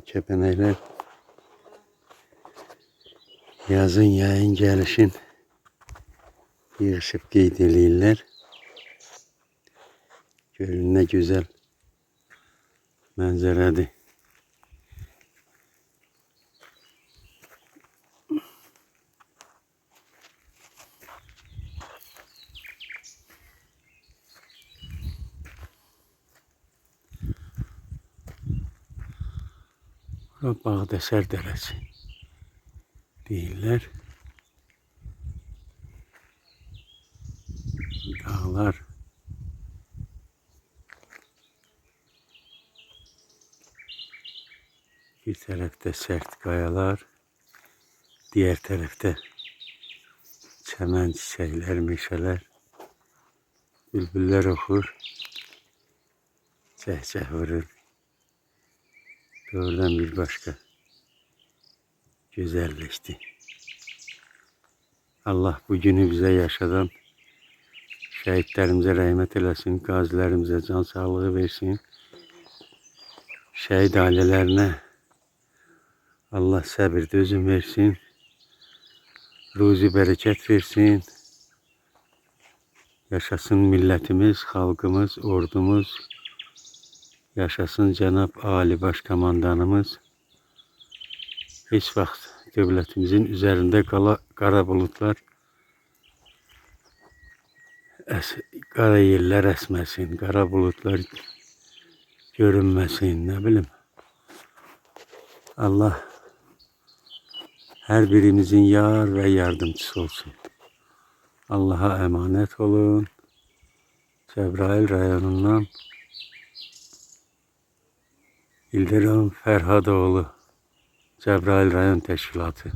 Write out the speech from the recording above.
Kepenekler yazın yayın gelişin yığışıp giydiriyirlər. Görün ne güzel manzaradır. Bağdəsər dərəsi deyirlər. Dağlar. Bir tarafta sert kayalar, diğer tarafta çəmən çiçekler, meşeler, bülbüller okur, cəhcəh vurur. Doğrudan bir başka güzelleşti. Allah bu günü bize yaşadan şehitlerimize rahmet eylesin, gazilerimize can sağlığı versin. Şehit ailelerine Allah sabır dözüm versin, ruzi bereket versin. Yaşasın milletimiz, halkımız, ordumuz. Yaşasın Cenab Ali Başkomandanımız. Hiç vaxt devletimizin üzerinde kara bulutlar, kara yerler esmesin, kara bulutlar görünmesin, ne bileyim. Allah her birimizin yar ve yardımcısı olsun. Allah'a emanet olun. Cəbrayıl rayonundan İldirim Ferhadoğlu, Cəbrayıl rayon təşkilatı.